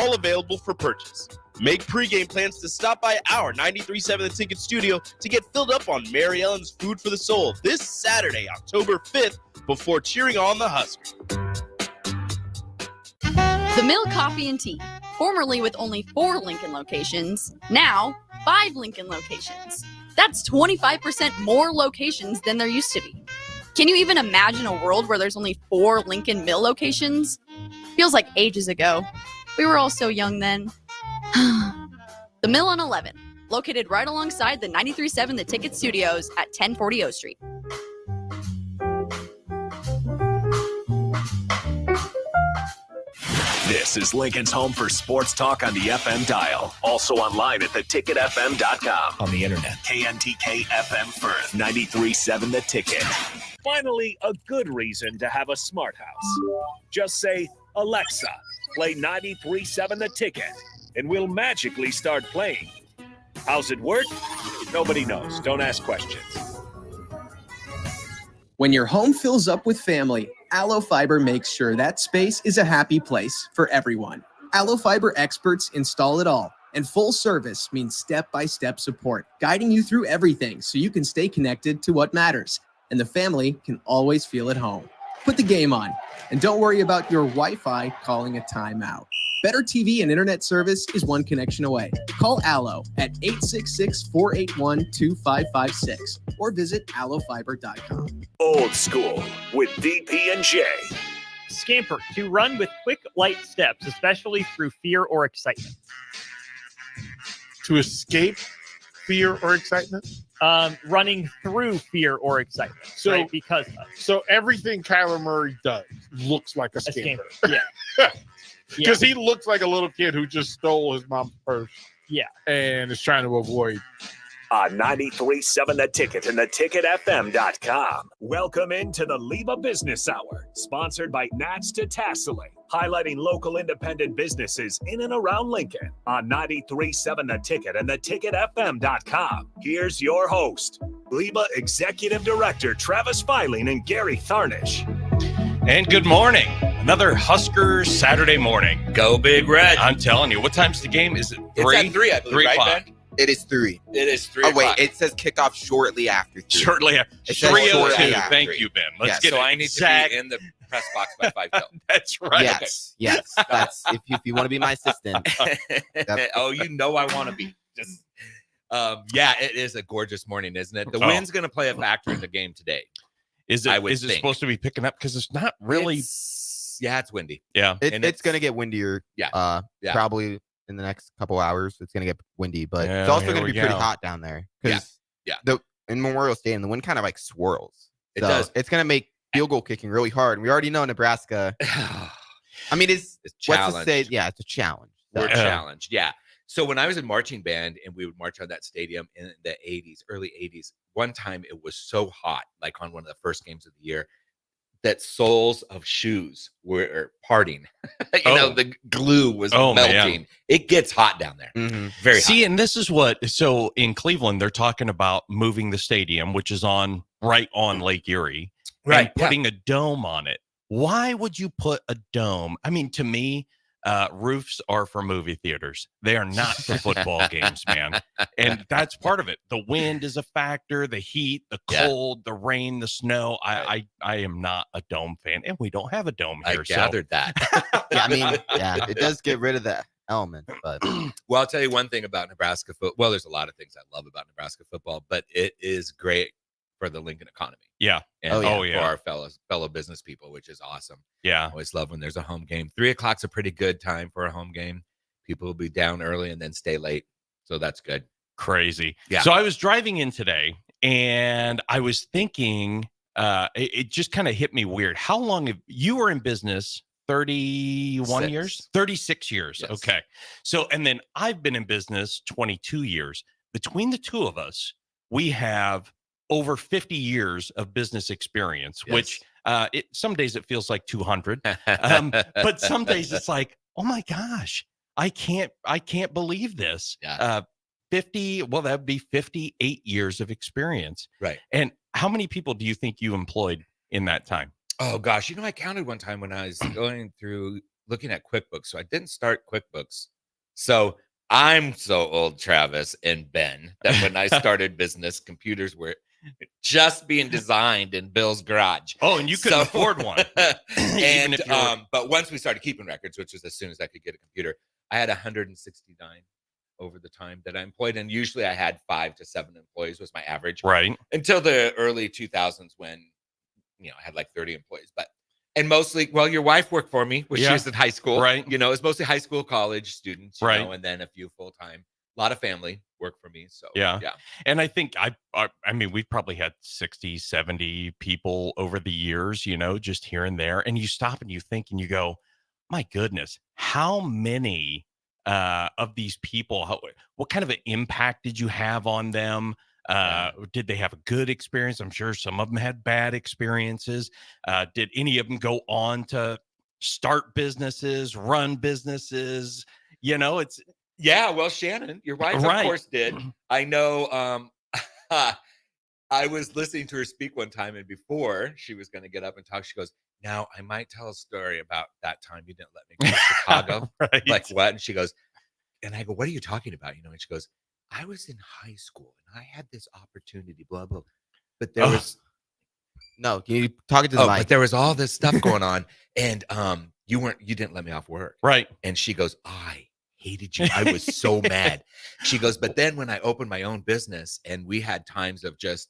all available for purchase. Make pregame plans to stop by our 93.7 The Ticket studio to get filled up on Mary Ellen's Food for the Soul this Saturday, October 5th, before cheering on the Huskers. The Mill Coffee and Tea, formerly with only 4 Lincoln locations, now 5 Lincoln locations. That's 25% more locations than there used to be. Can you even imagine a world where there's only 4 Lincoln Mill locations? Feels like ages ago. We were all so young then. The Mill on 11, located right alongside the 93.7 The Ticket Studios at 1040 O Street. This is Lincoln's home for sports talk on the FM dial. Also online at theticketfm.com. On the internet, KNTK FM Firth, 93.7 The Ticket. Finally, a good reason to have a smart house. Just say, Alexa, play 93.7 The Ticket, and we'll magically start playing. How's it work? Nobody knows. Don't ask questions. When your home fills up with family, Allo Fiber makes sure that space is a happy place for everyone. Allo Fiber experts install it all, and full service means step-by-step support, guiding you through everything so you can stay connected to what matters, and the family can always feel at home. Put the game on, and don't worry about your Wi-Fi calling a timeout. Better TV and internet service is one connection away. Call Allo at 866-481-2556 or visit allofiber.com. Old School with DP and J. Scamper, to run with quick, light steps, especially through fear or excitement. To escape fear or excitement? Running through fear or excitement. So, right? Because of. So everything Kyler Murray does looks like a scamper. Yeah. Because he looks like a little kid who just stole his mom's purse. Yeah. And is trying to avoid. On 93.7 The Ticket and theticketfm.com. Welcome into the LIBA Business Hour, sponsored by Nats to Tasseling, highlighting local independent businesses in and around Lincoln. On 93.7 The Ticket and theticketfm.com. Here's your host, LIBA Executive Director Travis Filing and Gary Tharnish. And good morning. Another Huskers Saturday morning. Go Big Red. I'm telling you. What time's the game? Is it 3? It's at 3, I believe, 3 right, o'clock. Ben? It is 3. It is 3 Oh, wait. o'clock. It says kickoff shortly after 3. Shortly after. It says shortly 3:02. after Thank 3. you, Ben. Let's Yes. get So it I need exact. to be in the press box by 5 till. That's right. Yes. Yes. That's if you want to be my assistant. Oh, you know I want to be. Just, yeah, it is a gorgeous morning, isn't it? The wind's going to play a factor in the game today. Is it supposed to be picking up? Because it's not really. It's windy. Yeah. It's going to get windier. Yeah. Probably in the next couple hours. It's going to get windy, but Yeah, it's also here going to we be pretty go. hot down there. Yeah. In Memorial Stadium, the wind kind of like swirls. It So does. It's going to make field goal kicking really hard. And we already know Nebraska. I mean, it's challenged. what's to say? Yeah, it's a challenge. We're challenged. Yeah. So when I was in marching band and we would march on that stadium in the 80s, early 80s, one time it was so hot, like on one of the first games of the year, that soles of shoes were parting. The glue was melting. Man. It gets hot down there. Mm-hmm. Very hot. See, and this is so in Cleveland, they're talking about moving the stadium, which is right on Lake Erie, and putting a dome on it. Why would you put a dome? I mean, to me, roofs are for movie theaters. They are not for football games, man. And that's part of it. The wind is a factor, the heat, the cold, the rain, the snow. I am not a dome fan, and we don't have a dome here. I gathered that. Yeah, I mean, it does get rid of that element, but Well, I'll tell you one thing about Nebraska football. Well, there's a lot of things I love about Nebraska football, but it is great for the Lincoln economy. Yeah. And Oh, for yeah. our fellow business people, which is awesome. Yeah. I always love when there's a home game. 3 o'clock's a pretty good time for a home game. People will be down early and then stay late. So that's good. Crazy. Yeah. So I was driving in today and I was thinking, it just kind of hit me weird. How long have you were in business? 31 years? 36 years. Yes. Okay. So, and then I've been in business 22 years. Between the two of us, we have over 50 years of business experience, which some days it feels like 200. But some days it's like, oh my gosh, I can't believe this. 50, well, that'd be 58 years of experience. Right. And how many people do you think you employed in that time? Oh gosh, I counted one time when I was going through looking at QuickBooks. So I didn't start QuickBooks. So I'm so old, Travis and Ben, that when I started business, computers were just being designed in Bill's garage. Oh, and you couldn't afford one. And but once we started keeping records, which was as soon as I could get a computer, I had 169 over the time that I employed, and usually I had 5 to 7 employees was my average. Right. Until the early 2000s when I had like 30 employees, and mostly, well, your wife worked for me when she was in high school, right? It was mostly high school, college students, right? And then a few full time. A lot of family work for me. So yeah. And I think I mean, we've probably had 60, 70 people over the years, just here and there. And you stop and you think and you go, my goodness, how many of these people, what kind of an impact did you have on them? Did they have a good experience? I'm sure some of them had bad experiences. Did any of them go on to start businesses, run businesses? It's well, Shannon, your wife, of course, did. I know. I was listening to her speak one time, and before she was going to get up and talk, she goes, "Now I might tell a story about that time you didn't let me go to Chicago." Right. Like what? And she goes, and I go, "What are you talking about?" And she goes, "I was in high school and I had this opportunity, blah blah, but there was no. Can you talk to the mic? But there was all this stuff going on, and you didn't let me off work, right?" And she goes, "I hated you. I was so mad." She goes, "But then when I opened my own business and we had times of just,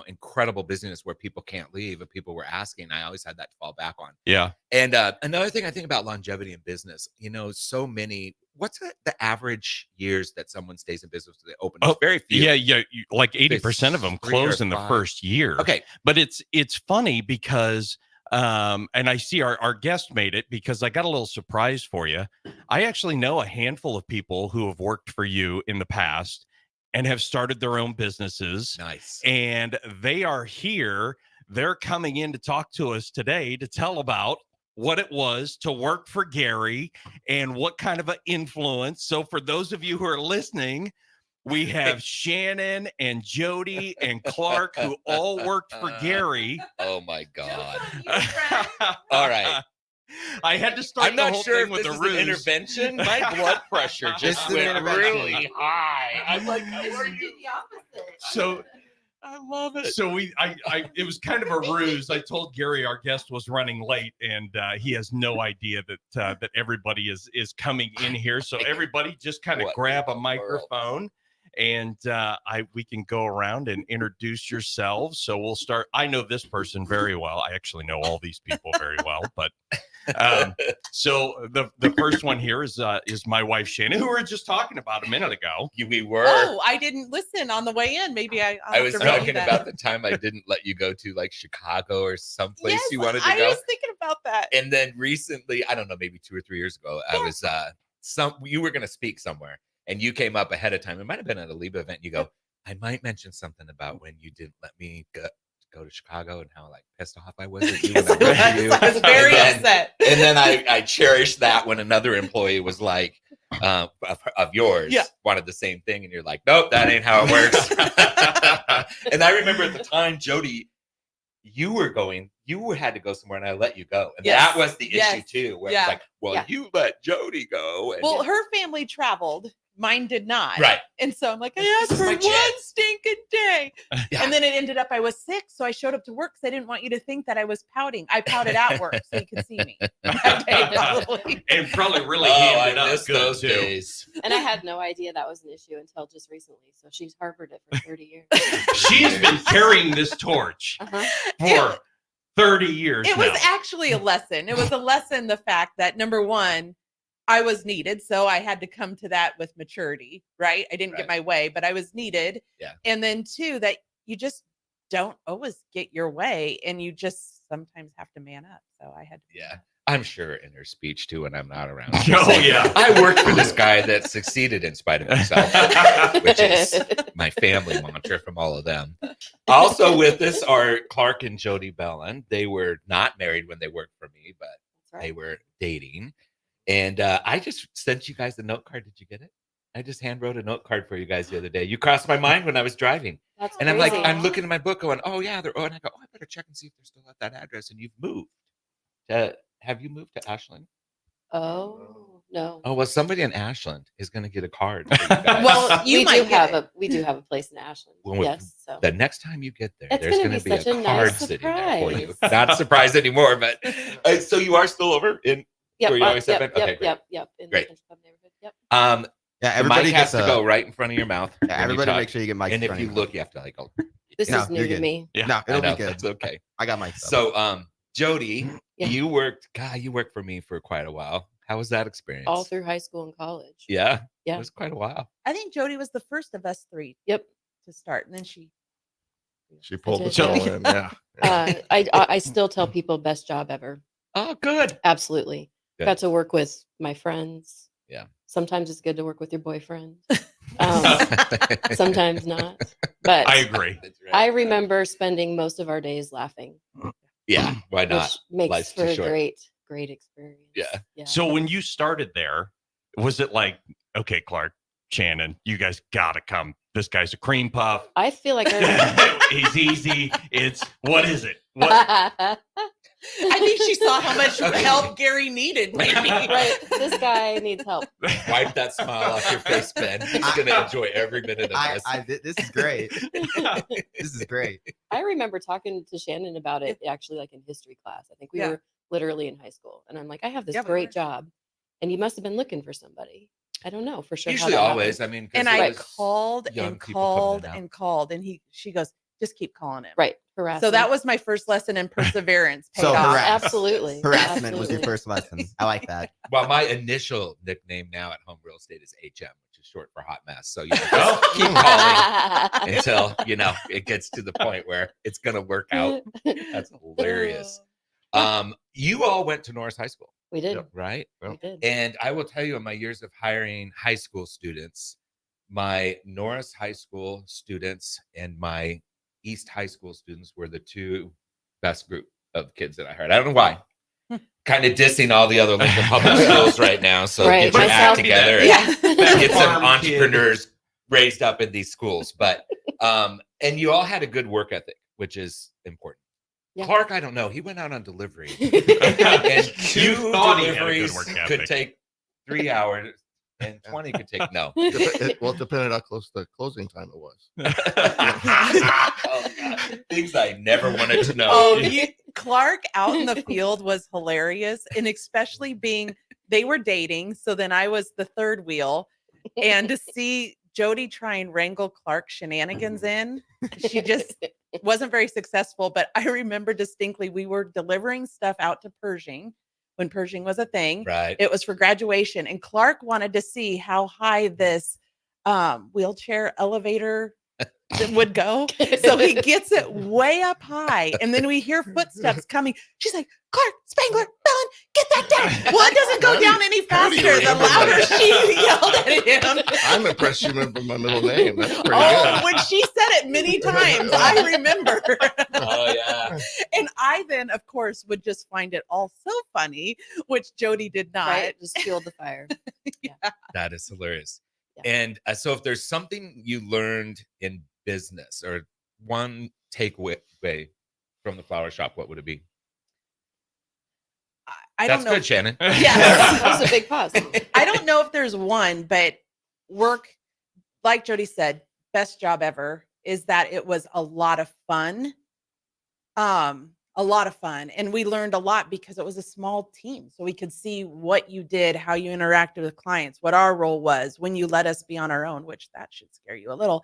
incredible business where people can't leave and people were asking, I always had that to fall back on." Yeah. And another thing I think about longevity in business, so many, what's the average years that someone stays in business they open? It's very few. Yeah. Like 80% of them close in the first year. Okay. But it's funny because and I see our guest made it because I got a little surprise for you. I actually know a handful of people who have worked for you in the past and have started their own businesses. Nice. And they are here. They're coming in to talk to us today to tell about what it was to work for Gary and what kind of an influence. So for those of you who are listening, we have Shannon and Jody and Clark who all worked for Gary. Oh my God. All right. I had to start. I'm not sure if with this a is ruse. an intervention. My blood pressure just went really high. I'm like, how are you? So I love it. So it was kind of a ruse. I told Gary our guest was running late, and he has no idea that everybody is coming in here. So everybody just kind of grab a microphone, and we can go around and introduce yourselves. So we'll start. I know this person very well. I actually know all these people very well, but. So the first one here is my wife Shannon, who we were just talking about a minute ago. We were. Oh, I didn't listen on the way in. Maybe I was talking about the time I didn't let you go to like Chicago or someplace you wanted to go. I was thinking about that. And then recently, I don't know, maybe 2 or 3 years ago, I was you were going to speak somewhere, and you came up ahead of time. It might have been at a LIBA event. You go, I might mention something about when you didn't let me go to Chicago and how like pissed off I was at you. Yes, I was very upset. And then I cherished that when another employee was like, of yours, wanted the same thing, and you're like, nope, that ain't how it works. And I remember at the time, Jody, you had to go somewhere, and I let you go, and that was the issue too. Where it's like, well, you let Jody go. And well, her family traveled. Mine did not. Right. And so I'm like, I asked for one stinking day. And then it ended up I was sick. So I showed up to work because I didn't want you to think that I was pouting. I pouted at work so you could see me that day, probably. And probably really hammed up good those too. Days. And I had no idea that was an issue until just recently. So she's harbored it for 30 years. She has been carrying this torch for 30 years It now. was actually a lesson. It was a lesson, the fact that, number one, I was needed. So I had to come to that with maturity, right? I didn't get my way, but I was needed. Yeah. And then 2, that you just don't always get your way, and you just sometimes have to man up. So I had to. Yeah. I'm sure in her speech too when I'm not around. Oh yeah. I worked for this guy that succeeded in spite of himself, which is my family mantra from all of them. Also with us are Clark and Jody Bellin. They were not married when they worked for me, but they were dating. And I just sent you guys a note card. Did you get it? I just hand wrote a note card for you guys the other day. You crossed my mind when I was driving. That's and I'm crazy. like, I'm looking at my book going, oh yeah, and I go, oh, I better check and see if they're still at that address. And you've moved. Have you moved to Ashland? Oh no. Oh well, somebody in Ashland is going to get a card. For you guys. Well, you we might do get have a place in Ashland. Well, Yes. So the next time you get there, It's there's gonna going to be be such a a card nice sitting there for you. surprise. Not surprised anymore, but so you are still over in yep, where you always have yep, been? Okay, yep, great. yep. In Great. the Country Club neighborhood. Yep. Yeah, The everybody mic has gets to go right in front of your mouth. Yeah, when you everybody talk. make sure you get mics. And in if front you of look, you have to like go. This No, is new you're to good. me. Yeah. No, I it'll know, be good. that's okay. I got mics. So, Jody, Yeah. you worked for me for quite a while. How was that experience? All through high school and college. Yeah. Yeah. It was quite a while. I think Jody was the first of us three. Yep. To start, and then she pulled did, us all yeah. in. Yeah. I still tell people best job ever. Oh, good. Absolutely. Good. Got to work with my friends. Yeah. Sometimes it's good to work with your boyfriend. Sometimes not. But I agree. That's right. I remember spending most of our days laughing. Yeah. Why not? Which makes Life's for too a short. great experience. Yeah. So when you started there, was it like, okay, Clark, Shannon, you guys gotta come. This guy's a cream puff. I feel like I He's easy. What is it? What? I think she saw how much help Gary needed. Maybe. Right. This guy needs help. Wipe that smile off your face, Ben. He's going to enjoy every minute of this. This is great. This is great. I remember talking to Shannon about it actually like in history class. I think we Yeah. were literally in high school. And I'm like, I have this Yeah, we great were. job. And you must have been looking for somebody. I don't know for sure. Usually, how that always. happened. I mean, And I called young and people coming called in and out. and called, and she goes, just keep calling him. Right. Harassment. So that was my first lesson in perseverance. Paid So off. harass. Absolutely. Harassment was your Absolutely. first lesson. I like that. Well, my initial nickname now at home real estate is HM, which is short for hot mess. So you know, Oh. just keep calling until it gets to the point where it's going to work out. That's hilarious. You all went to Norris High School, We did. right? We did. And I will tell you, in my years of hiring high school students, my Norris High School students and my East High School students were the two best group of kids that I hired. I don't know why. Kind of dissing all the other Lincoln Public Schools right now. So Right. get your act Myself- together Yeah. and get some Farm kid. entrepreneurs raised up in these schools. But and you all had a good work ethic, which is important. Yeah. Clark, I don't know. He went out on delivery. And You two thought he had a good deliveries work could ethic. take 3 hours and 20 could take no. Well, it depended how close the closing time it was. Oh, God. Things I never wanted to know. Oh, Clark out in the field was hilarious, and especially they were dating. So then I was the third wheel, and to see Jody try and wrangle Clark shenanigans in, she just wasn't very successful. But I remember distinctly we were delivering stuff out to Pershing when Pershing was a thing. Right. It was for graduation, and Clark wanted to see how high this wheelchair elevator would go. So he gets it way up high, and then we hear footsteps coming. She's like, Clark, Spangler, Bellin, get that down. Well, it doesn't go down any How do you faster the remember louder that? she yelled at him. I'm impressed you remember my middle name. That's pretty Oh, good. when she said it many times, I remember. Oh, yeah. And I then, of course, would just find it all so funny, which Jody did not. Right. Just fueled the fire. That is hilarious. Yeah. And so if there's something you learned in business or one takeaway from the flower shop, what would it be? I That's don't know. good, Shannon. Yes. That was a big pause. I don't know if there's one, but work, like Jody said, best job ever is that it was a lot of fun. A lot of fun. And we learned a lot because it was a small team. So we could see what you did, how you interacted with clients, what our role was when you let us be on our own, which that should scare you a little.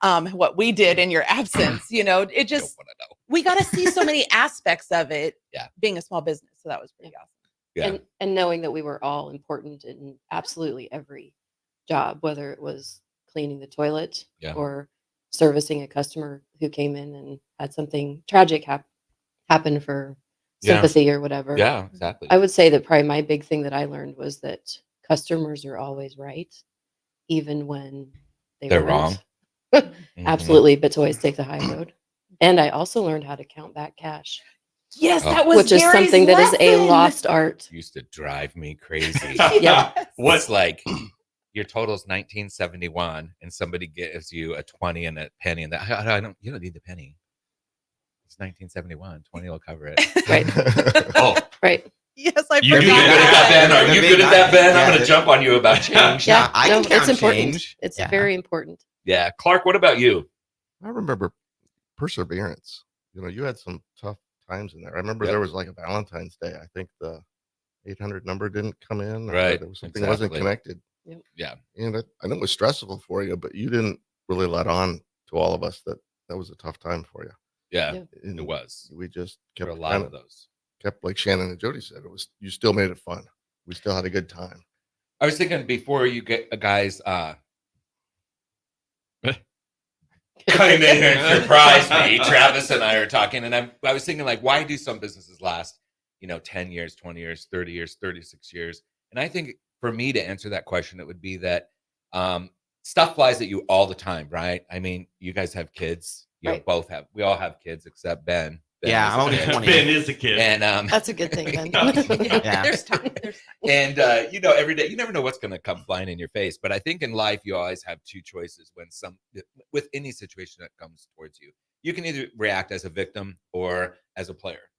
What we did in your absence, it just, Don't wanna know. we got to see so many aspects of it Yeah. being a small business. So that was pretty awesome. Yeah. And knowing that we were all important in absolutely every job, whether it was cleaning the toilet Yeah. or servicing a customer who came in and had something tragic happen for Yeah. sympathy or whatever. Yeah, exactly. I would say that probably my big thing that I learned was that customers are always right, even when They're weren't. wrong. Mhm. Absolutely, but to always take the high road. And I also learned how to count back cash, Yes, Oh. that was which is Gary's something that is a lesson. lost art. Used to drive me crazy. Yeah. What's like your total's 1971 and somebody gives you a 20 and a penny and that you don't need the penny. It's 1971. 20 will cover it. Right. Oh, Right. Yes, I You Are you forgot good at that, Ben? Are you good at that, Ben? I'm going to Yeah. jump on you about change. Yeah, I can it's count important. change. It's Yeah. very important. Yeah. Clark, what about you? I remember perseverance. You had some tough times in there. I remember Yep. there was like a Valentine's Day. I think the 800 number didn't come in. Or Right, there was something wasn't exactly. connected. Yep. Yeah. And I know it was stressful for you, but you didn't really let on to all of us that was a tough time for you. Yeah. Yeah. And It was. We just There kept were a lot of those. kept, like Shannon and Jody said, you still made it fun. We still had a good time. I was thinking before you get guys coming in here and surprise me. Travis and I are talking, and I was thinking, like, why do some businesses last, 10 years, 20 years, 30 years, 36 years? And I think for me to answer that question, it would be that stuff flies at you all the time, right? I mean, you guys have kids. Right. We all have kids except Ben. Yeah, is I'm a only kid. 20. Ben is a kid. And That's a good thing, Ben. Yeah. There's time. and every day you never know what's going to come flying in your face. But I think in life you always have two choices with any situation that comes towards you. You can either react as a victim or as a player.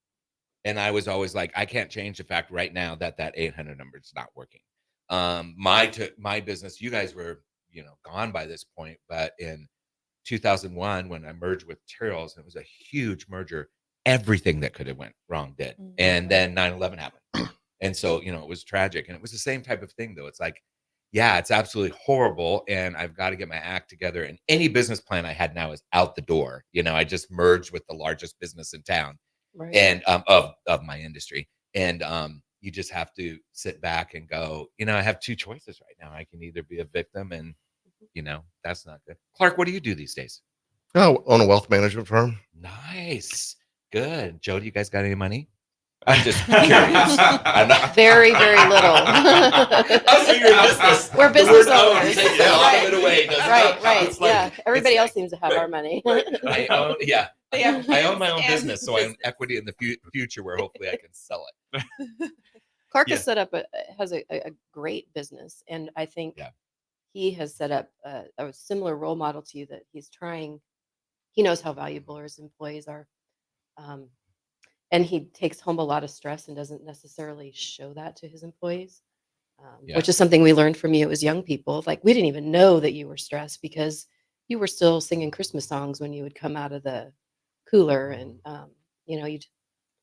And I was always like, I can't change the fact right now that 800 number is not working. My business, you guys were gone by this point, but in 2001 when I merged with Terrell's, and it was a huge merger. Everything that could have went wrong did. Mhm. And then 9/11 happened. And so, it was tragic. And it was the same type of thing, though. It's like, yeah, it's absolutely horrible. And I've got to get my act together. And any business plan I had now is out the door. I just merged with the largest business in town Right. and of my industry. And you just have to sit back and go, I have two choices right now. I can either be a victim and, that's not good. Clark, what do you do these days? Oh, own a wealth management firm. Nice. Good. Joe, do you guys got any money? I'm just curious. I'm not. Very, very little. Oh, so you're in business. We're business Oh, you owners. take a lot of it away, doesn't it? Right. It's like- Yeah. Everybody it's else like- seems to have our money. I own, yeah. They have I own my own and business, so I own business. equity in the future where hopefully I can sell it. Clark Yeah. has set up has a great business, and I think Yeah. he has set up a similar role model to you that he's trying. He knows how valuable his employees are, and he takes home a lot of stress and doesn't necessarily show that to his employees, Yeah. which is something we learned from you as young people. Like, we didn't even know that you were stressed because you were still singing Christmas songs when you would come out of the cooler, and you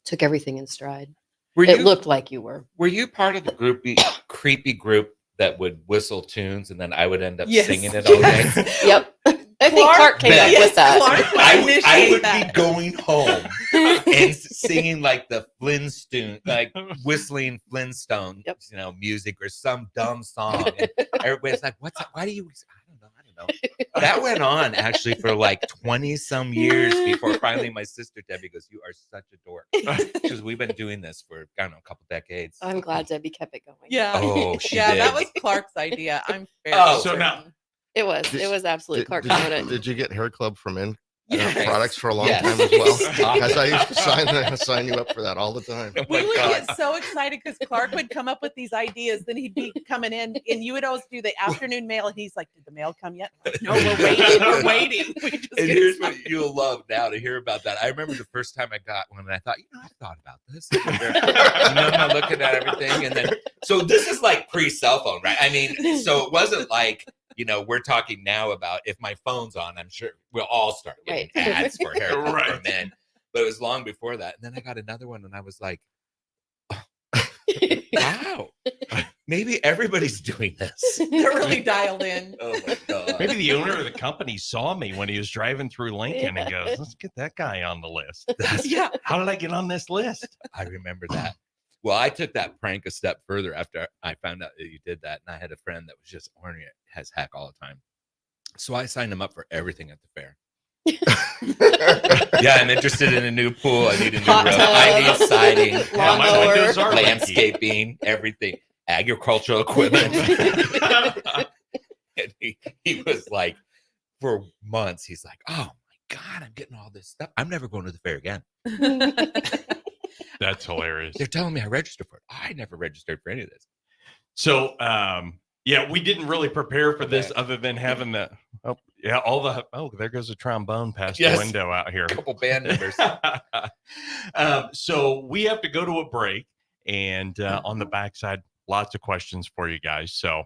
took everything in stride. It looked like you were. Were you part of the creepy group that would whistle tunes and then I would end up Yes. singing it all day? Yep. I think Clark came up with that. Clark I initiated would that. be going home and singing like the Flintstone, like whistling Flintstone, Yep. music or some dumb song. And everybody's like, "What's that? Why do you?" I don't know. That went on actually for like 20 some years before finally my sister Debbie goes, "You are such a dork." Because we've been doing this for I don't know a couple decades. I'm glad Debbie kept it going. Yeah. Oh, she yeah, did. that was Clark's idea. I'm very Oh, so now- certain. It was absolutely Clark Did, wrote it. did you get Hair Club from Yes. products for a long Yes. time as well? Stop Because it. I used to sign you up for that all the time. Oh We my would God. get so excited because Clark would come up with these ideas. Then he'd be coming in, and you would always do the afternoon mail. And he's like, "Did the mail come yet?" Like, no, we're waiting. We're waiting. We just And get here's what excited. you'll love now to hear about that. I remember the first time I got one, and I thought, I thought about this. I'm looking at everything, and then so this is like pre-cell phone, right? I mean, so it wasn't like we're talking now about if my phone's on, I'm sure we'll all start getting Right. ads for hair for Right. men. But it was long before that, and then I got another one, and I was like, wow, maybe everybody's doing this. They're really dialed in. Oh my God. Maybe the owner of the company saw me when he was driving through Lincoln and goes, "Let's get that guy on the list." Yeah. How did I get on this list? I remember that. Well, I took that prank a step further after I found out that you did that. And I had a friend that was just ornery as heck all the time. So I signed him up for everything at the fair. Yeah, I'm interested in a new pool. I need a new Hot roof. tub, I need siding, Yeah, my lawnmower. windows are leaky. landscaping, everything, agricultural equipment. And he was like, for months, he's like, "Oh my God, I'm getting all this stuff. I'm never going to the fair again." That's hilarious. They're telling me I registered for it. I never registered for any of this. So, yeah, we didn't really prepare for this Okay. other than having the, there goes a trombone past Yes. the window out here. A couple band members. So we have to go to a break. And on the backside, lots of questions for you guys. So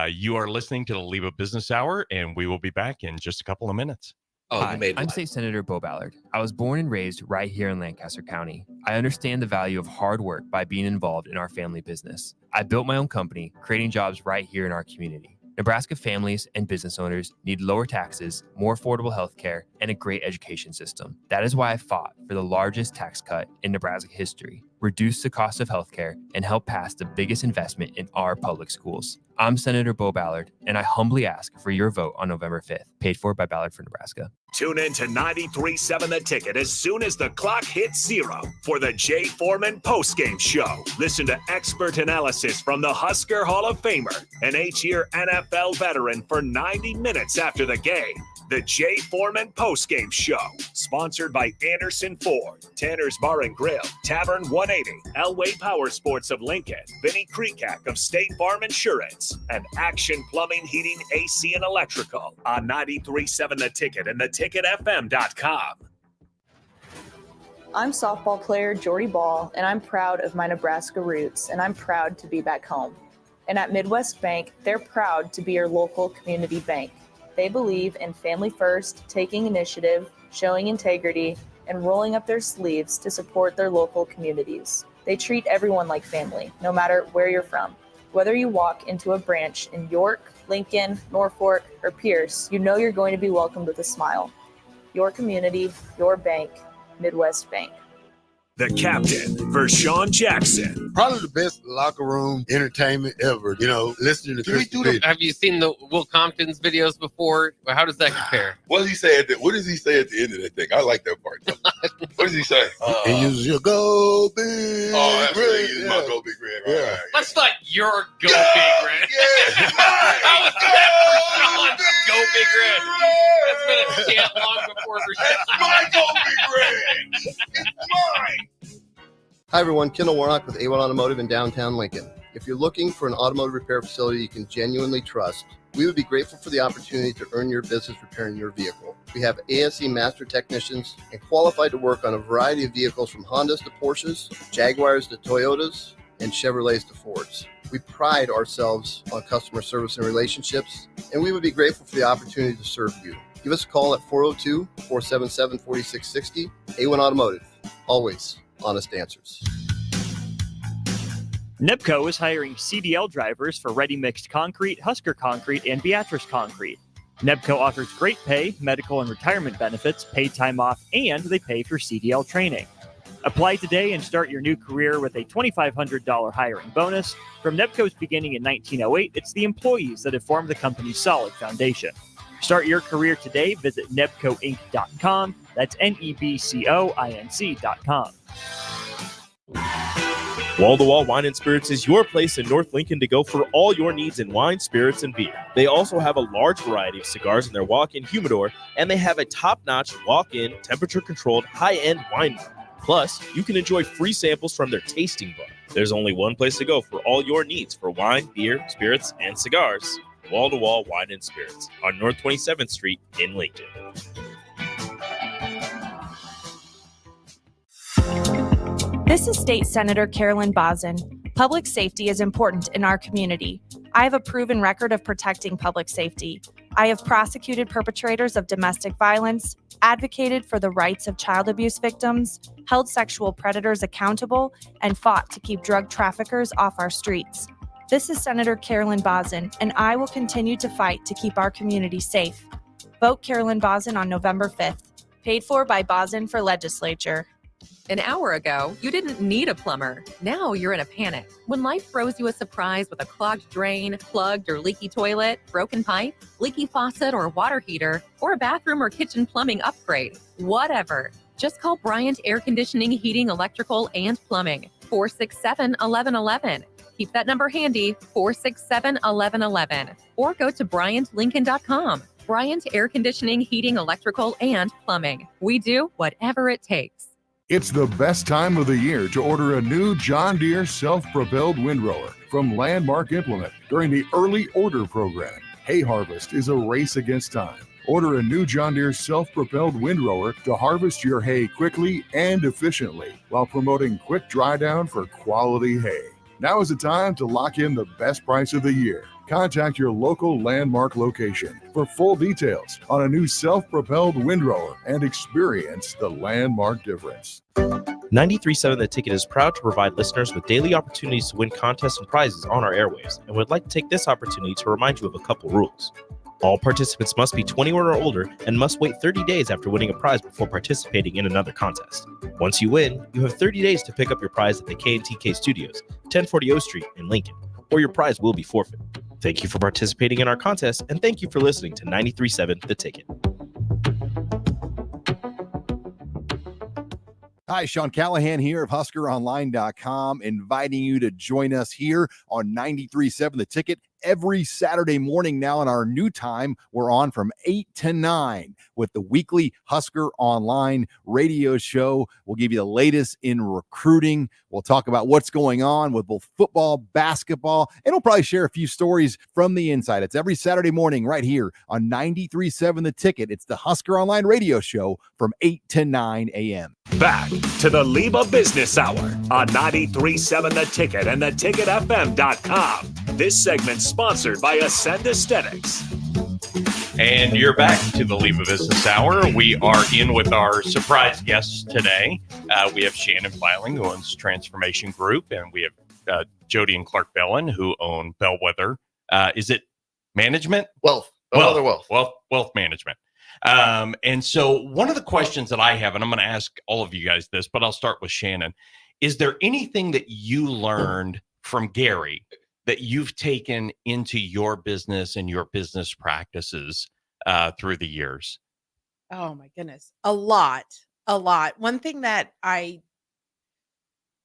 you are listening to the LIBA Business Hour, and we will be back in just a couple of minutes. Hi, I'm State Senator Bo Ballard. I was born and raised right here in Lancaster County. I understand the value of hard work by being involved in our family business. I built my own company, creating jobs right here in our community. Nebraska families and business owners need lower taxes, more affordable health care, and a great education system. That is why I fought for the largest tax cut in Nebraska history, reduce the cost of health care, and help pass the biggest investment in our public schools. I'm Senator Bo Ballard, and I humbly ask for your vote on November 5th, paid for by Ballard for Nebraska. Tune in to 93.7 The Ticket as soon as the clock hits 0 for the Jay Foreman postgame show. Listen to expert analysis from the Husker Hall of Famer, an 8-year NFL veteran, for 90 minutes after the game. The Jay Foreman postgame show, sponsored by Anderson Ford, Tanner's Bar and Grill, Tavern 180, Elway Power Sports of Lincoln, Vinnie Kreekak of State Farm Insurance, and Action Plumbing, Heating, AC, and Electrical on 93.7 The Ticket and theticketfm.com. I'm softball player Jordy Ball, and I'm proud of my Nebraska roots, and I'm proud to be back home. And at Midwest Bank, they're proud to be your local community bank. They believe in family first, taking initiative, showing integrity, and rolling up their sleeves to support their local communities. They treat everyone like family, no matter where you're from. Whether you walk into a branch in York, Lincoln, Norfolk, or Pierce, you know you're going to be welcomed with a smile. Your community, your bank, Midwest Bank. The captain, Vershawn Jackson. Probably the best locker room entertainment ever. You know, listening to Chris. Have you seen the Will Compton's videos before? How does that compare? What does he say at the end of that thing? I like that part. What does he say? He uses your go big. Oh, that's red. He uses my go big red. Right, yeah. Right. That's not your go big red. Yeah, How is that Vershawn's go big red? That's been a chant long before Vershawn. That's my go big red. It's mine. Hi everyone, Kendall Warnock with A1 Automotive in downtown Lincoln. If you're looking for an automotive repair facility you can genuinely trust, we would be grateful for the opportunity to earn your business repairing your vehicle. We have ASE master technicians and qualified to work on a variety of vehicles from Hondas to Porsches, Jaguars to Toyotas, and Chevrolets to Fords. We pride ourselves on customer service and relationships, and we would be grateful for the opportunity to serve you. Give us a call at 402-477-4660. A1 Automotive, always honest answers. NEPCO is hiring CDL drivers for Ready Mixed Concrete, Husker Concrete, and Beatrice Concrete. NEPCO offers great pay, medical and retirement benefits, paid time off, and they pay for CDL training. Apply today and start your new career with a $2,500 hiring bonus. From NEPCO's beginning in 1908, it's the employees that have formed the company's solid foundation. Start your career today. Visit nebcoinc.com. That's NEBCOINC.com. Wall to Wall Wine and Spirits is your place in North Lincoln to go for all your needs in wine, spirits, and beer. They also have a large variety of cigars in their walk-in humidor, and they have a top-notch walk-in, temperature-controlled, high-end wine bar. Plus, you can enjoy free samples from their tasting book. There's only one place to go for all your needs for wine, beer, spirits, and cigars. Wall to Wall Wine and Spirits on North 27th Street in Lincoln. This is State Senator Carolyn Bozin. Public safety is important in our community. I have a proven record of protecting public safety. I have prosecuted perpetrators of domestic violence, advocated for the rights of child abuse victims, held sexual predators accountable, and fought to keep drug traffickers off our streets. This is Senator Carolyn Bozin, and I will continue to fight to keep our community safe. Vote Carolyn Bozin on November 5th. Paid for by Bozin for Legislature. An hour ago, you didn't need a plumber. Now you're in a panic. When life throws you a surprise with a clogged drain, plugged or leaky toilet, broken pipe, leaky faucet or water heater, or a bathroom or kitchen plumbing upgrade, whatever. Just call Bryant Air Conditioning, Heating, Electrical, and Plumbing. 467-1111. Keep that number handy, 467-1111. Or go to BryantLincoln.com. Bryant Air Conditioning, Heating, Electrical, and Plumbing. We do whatever it takes. It's the best time of the year to order a new John Deere self-propelled windrower from Landmark Implement during the Early Order Program. Hay harvest is a race against time. Order a new John Deere self-propelled windrower to harvest your hay quickly and efficiently while promoting quick dry down for quality hay. Now is the time to lock in the best price of the year. Contact your local Landmark location for full details on a new self-propelled windrower and experience the Landmark difference. 93.7 The Ticket is proud to provide listeners with daily opportunities to win contests and prizes on our airwaves, and would like to take this opportunity to remind you of a couple rules. All participants must be 21 or older and must wait 30 days after winning a prize before participating in another contest. Once you win, you have 30 days to pick up your prize at the K&TK Studios, 1040 O Street in Lincoln, or your prize will be forfeited. Thank you for participating in our contest, and thank you for listening to 93.7 The Ticket. Hi, Sean Callahan here of HuskerOnline.com, inviting you to join us here on 93.7 The Ticket every Saturday morning. Now in our new time, we're on from 8 to 9 with the weekly Husker Online radio show. We'll give you the latest in recruiting. We'll talk about what's going on with both football, basketball, and we'll probably share a few stories from the inside. It's every Saturday morning right here on 93.7 The Ticket. It's the Husker Online radio show from 8 to 9 a.m. Back to the LIBA Business Hour on 93.7 The Ticket and theticketfm.com. This segment's sponsored by Ascend Aesthetics. And you're back to the LIBA Business Hour. We are in with our surprise guests today. We have Shannon Filing, who owns Transformation Group, and we have Jody and Clark Bellin, who own Bellwether. Is it management? Wealth management. And so one of the questions that I have, and I'm going to ask all of you guys this, but I'll start with Shannon. Is there anything that you learned from Gary that you've taken into your business and your business practices through the years? Oh my goodness. A lot. One thing that I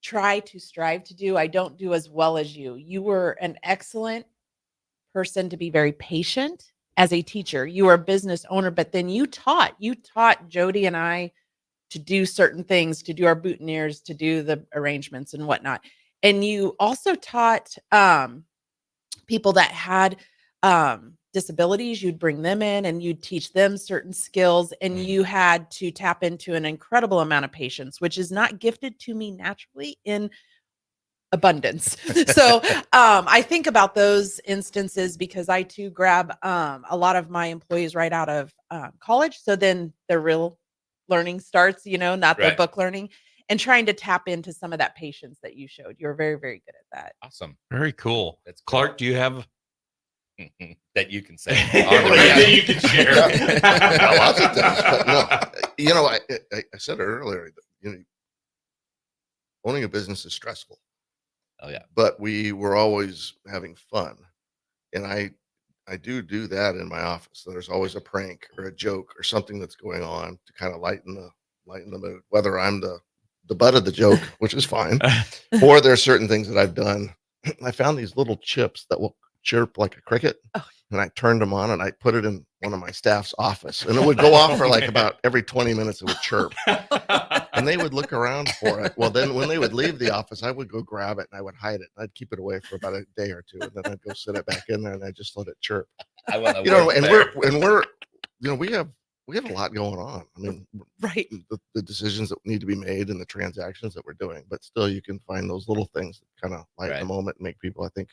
try to strive to do, I don't do as well as you. You were an excellent person to be very patient as a teacher. You were a business owner, but then you taught Jody and I to do certain things, to do our boutonnieres, to do the arrangements and whatnot. And you also taught people that had disabilities. You'd bring them in and you'd teach them certain skills, and you had to tap into an incredible amount of patience, which is not gifted to me naturally in abundance. So I think about those instances because I too grab a lot of my employees right out of college. So then the real learning starts, not the book learning, and trying to tap into some of that patience that you showed. You're very, very good at that. Awesome. Very cool. That's Clark, do you have that you can say that you can share? Lots of things, but no, I said it earlier. Owning a business is stressful. Oh yeah. But we were always having fun, and I do that in my office. There's always a prank or a joke or something that's going on to kind of lighten the mood. Whether I'm the butt of the joke, which is fine, or there's certain things that I've done. I found these little chips that will chirp like a cricket, and I turned them on and I put it in one of my staff's office, and it would go off for like about every 20 minutes. It would chirp, and they would look around for it. Well, then when they would leave the office, I would go grab it and I would hide it. I'd keep it away for about a day or two, and then I'd go sit it back in there and I just let it chirp. We have a lot going on. I mean, right. The decisions that need to be made and the transactions that we're doing, but still you can find those little things that kind of lighten the moment and make people, I think,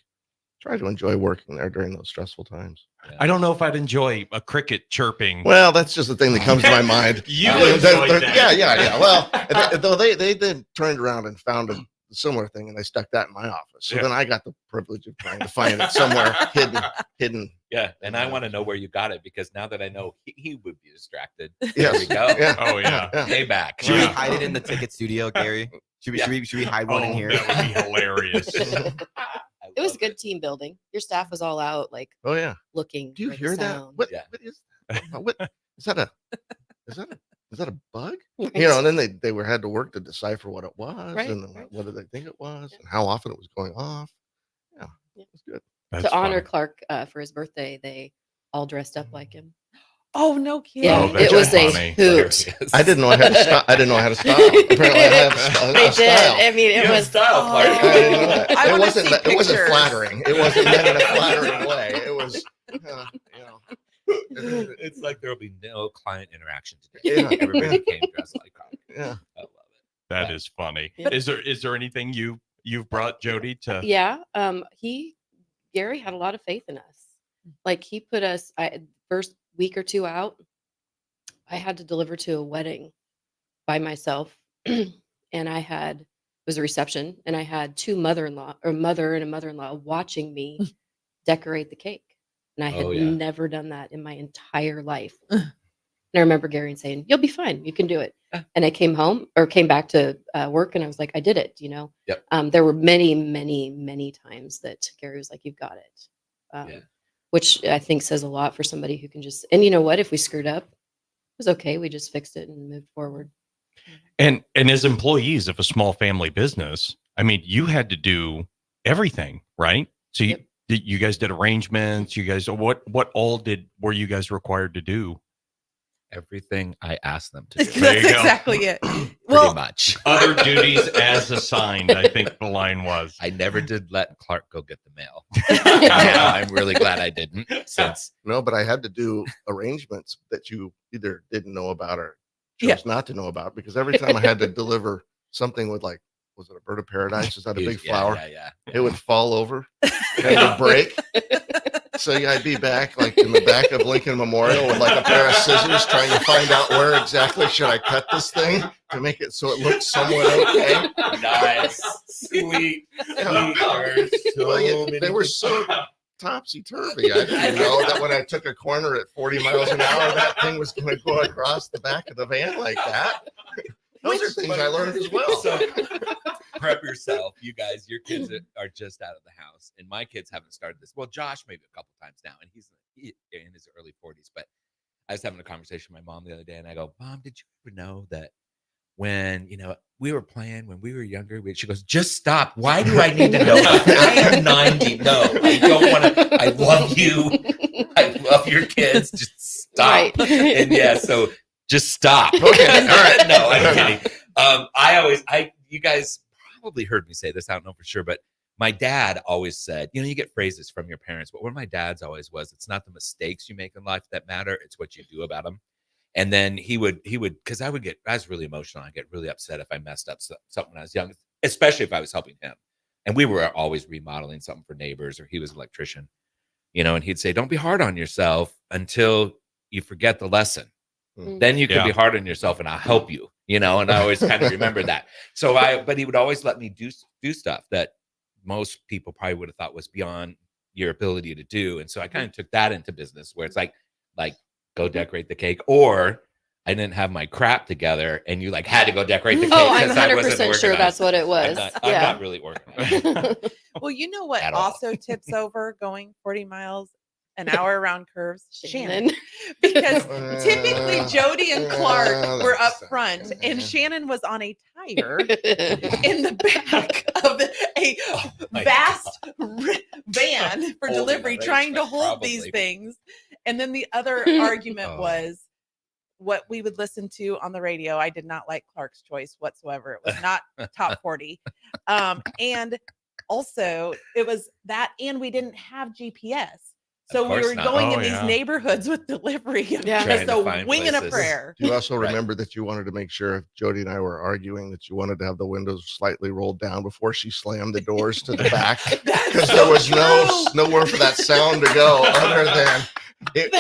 try to enjoy working there during those stressful times. I don't know if I'd enjoy a cricket chirping. Well, that's just the thing that comes to my mind. Enjoyed that. Yeah. Well, though they then turned around and found a similar thing, and they stuck that in my office. So then I got the privilege of trying to find it somewhere hidden. Yeah, and I want to know where you got it, because now that I know he would be distracted. Yes. There we go. Yeah. Oh yeah. Payback. Should we hide it in the ticket studio, Gary? Should we hide one in here? That would be hilarious. It was good team building. Your staff was all out, like, oh yeah, looking. Do you hear that? What is that? Is that a bug? Right. And then they had to work to decipher what it was, Right, and what did they think it was, and how often it was going off. Yeah, it was good. To honor Clark for his birthday, they all dressed up like him. Oh, no kidding. Yeah, it was a hoot. I didn't know how to stop. Apparently, I have a They did. style. I mean, it was style, Clark. It wasn't flattering. It wasn't meant in a flattering way. It was, It's like there'll be no client interaction today. Yeah. Everybody came dressed like coffee. Yeah. I love it. That is funny. Yeah. Is there anything you've brought Jody to? Yeah. Gary had a lot of faith in us. Like he put us, first week or two out, I had to deliver to a wedding by myself. And it was a reception, and I had two mother and a mother-in-law watching me decorate the cake. And I had never done that in my entire life. And I remember Gary saying, "You'll be fine. You can do it." And I came back to work, and I was like, I did it, Yep. There were many, many, many times that Gary was like, "You've got it." Which I think says a lot for somebody who can just, and you know what, if we screwed up, it was okay. We just fixed it and moved forward. And as employees of a small family business, I mean, you had to do everything, right? So you guys did arrangements. You guys, what all were you guys required to do? Everything I asked them to do. That's exactly it. Pretty much. Other duties as assigned, I think the line was. I never did let Clark go get the mail. I'm really glad I didn't. No, but I had to do arrangements that you either didn't know about or chose not to know about, because every time I had to deliver something with, like, was it a bird of paradise? Is that a big flower? Yeah. It would fall over and it would break. So I'd be back, like, in the back of Lincoln Memorial with, like, a pair of scissors trying to find out where exactly should I cut this thing to make it so it looks somewhat okay. Nice. Sweet. They were so topsy-turvy. I didn't know that when I took a corner at 40 miles an hour, that thing was going to go across the back of the van like that. Those are things I learned as well. So prep yourself. You guys, your kids are just out of the house, and my kids haven't started this. Well, Josh maybe a couple times now, and he's in his early 40s. But I was having a conversation with my mom the other day, and I go, "Mom, did you ever know that when we were playing when we were younger?" She goes, "Just stop. Why do I need to know? I am 90. No, I don't want to. I love you. I love your kids. Just stop." Right. And so just stop. Okay. All right. No, I'm kidding. You guys probably heard me say this. I don't know for sure, but my dad always said, you get phrases from your parents, but one of my dad's always was, it's not the mistakes you make in life that matter. It's what you do about them. And then he would, because I was really emotional. I get really upset if I messed up something when I was young, especially if I was helping him. And we were always remodeling something for neighbors, or he was an electrician, and he'd say, don't be hard on yourself until you forget the lesson. Then you can be hard on yourself and I'll help you, and I always kind of remember that. But he would always let me do stuff that most people probably would have thought was beyond your ability to do. And so I kind of took that into business, where it's like go decorate the cake, or I didn't have my crap together and you had to go decorate the cake. Oh, I'm 100% sure that's what it was. I'm not really organized. Well, you know what also tips over going 40 miles an hour around curves? Shannon. Because typically Jody and Clark were up front, and Shannon was on a tire in the back of a vast van for delivery, trying to hold these things. And then the other argument was what we would listen to on the radio. I did not like Clark's choice whatsoever. It was not top 40. And also it was that, and we didn't have GPS. So we were going in these neighborhoods with delivery. So winging a prayer. You also remember that you wanted to make sure, if Jody and I were arguing, that you wanted to have the windows slightly rolled down before she slammed the doors to the back, because there was nowhere for that sound to go other than it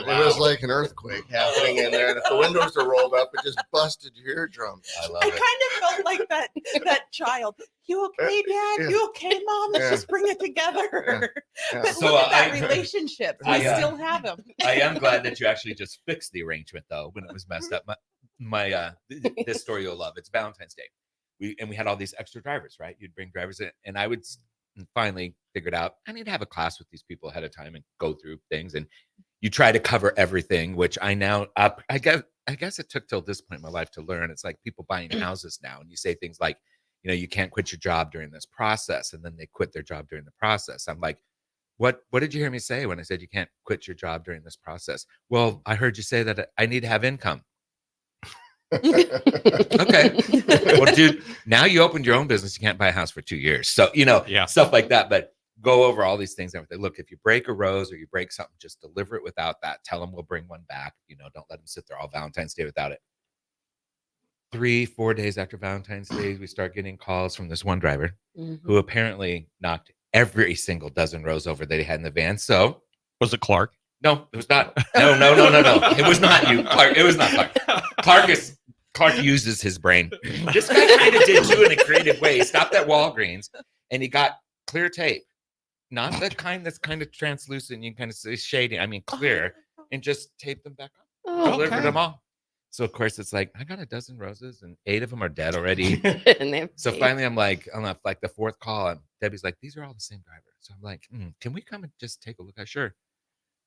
was like an earthquake happening in there. And if the windows are rolled up, it just busted your eardrums. I love I it. kind of felt like that child. You okay, Dad? You okay, Mom? Let's just bring it together. But So, look at that relationship. We still have them. I am glad that you actually just fixed the arrangement, though, when it was messed up. This story you'll love. It's Valentine's Day. We had all these extra drivers, right? You'd bring drivers in, and I would finally figured out I need to have a class with these people ahead of time and go through things. And you try to cover everything, which I guess it took till this point in my life to learn. It's like people buying houses now, and you say things like, you can't quit your job during this process, and then they quit their job during the process. I'm like, what did you hear me say when I said you can't quit your job during this process? Well, I heard you say that I need to have income. Okay. Well, dude, now you opened your own business. You can't buy a house for 2 years. So, stuff like that. But go over all these things. And everything. Look, if you break a rose or you break something, just deliver it without that. Tell them we'll bring one back. Don't let them sit there all Valentine's Day without it. 3-4 days after Valentine's Day, we start getting calls from this one driver who apparently knocked every single dozen rows over that he had in the van. So was it Clark? No, it was not. No. It was not you, Clark. It was not Clark. Clark uses his brain. This guy kind of did too in a creative way. He stopped at Walgreens and he got clear tape, not the kind that's kind of translucent. You can kind of see shading. I mean, clear, and just tape them back on. Delivered them all. So of course it's like I got a dozen roses and 8 of them are dead already. So finally I'm like the 4th call and Debbie's like, these are all the same driver. So I'm like, can we come and just take a look? Sure.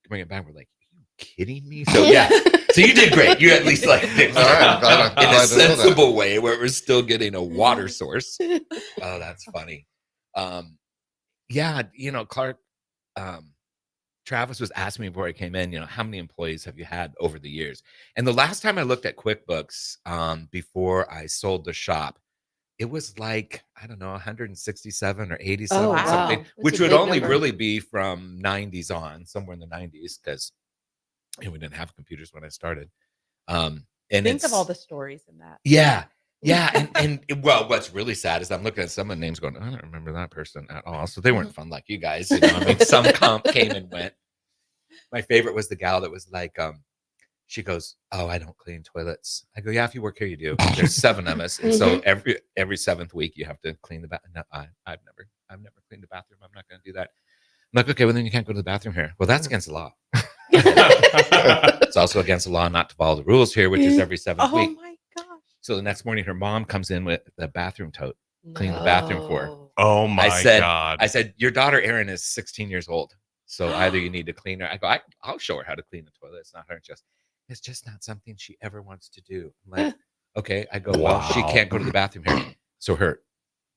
Bring it back. We're like, are you kidding me? So yeah. So you did great. You at least like in a sensible way where it was still getting a water source. Oh, that's funny. Yeah, Clark, Travis was asking me before I came in, how many employees have you had over the years? And the last time I looked at QuickBooks before I sold the shop, it was like, I don't know, 167 or 87 or something, which would only really be from 90s on, somewhere in the 90s, because we didn't have computers when I started. And think of all the stories in that. Yeah. And well, what's really sad is I'm looking at some of the names going, I don't remember that person at all. So they weren't fun like you guys. Some comp came and went. My favorite was the gal that was like, she goes, oh, I don't clean toilets. I go, yeah, if you work here, you do. There's 7 of us. And so every 7th week you have to clean the bathroom. No, I've never cleaned the bathroom. I'm not going to do that. I'm like, okay, well then you can't go to the bathroom here. Well, that's against the law. It's also against the law not to follow the rules here, which is every 7th week. Oh my gosh. So the next morning her mom comes in with the bathroom tote, clean the bathroom for her. Oh my God. I said, your daughter Erin is 16 years old. So either you need to clean her. I go, I'll show her how to clean the toilet. It's not her. It's just not something she ever wants to do. I'm like, okay. I go, well, she can't go to the bathroom here. So her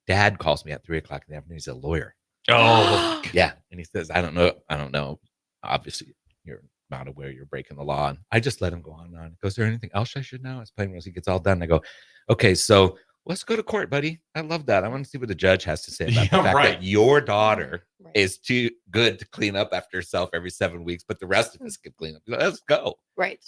dad calls me at 3:00 in the afternoon. He's a lawyer. Oh, yeah. And he says, I don't know. Obviously, you're not aware you're breaking the law. And I just let him go on and on. He goes, is there anything else I should know? It's plain as he gets all done. I go, okay, so let's go to court, buddy. I love that. I want to see what the judge has to say about the fact that your daughter is too good to clean up after herself every 7 weeks, but the rest of us can clean up. Let's go. Right.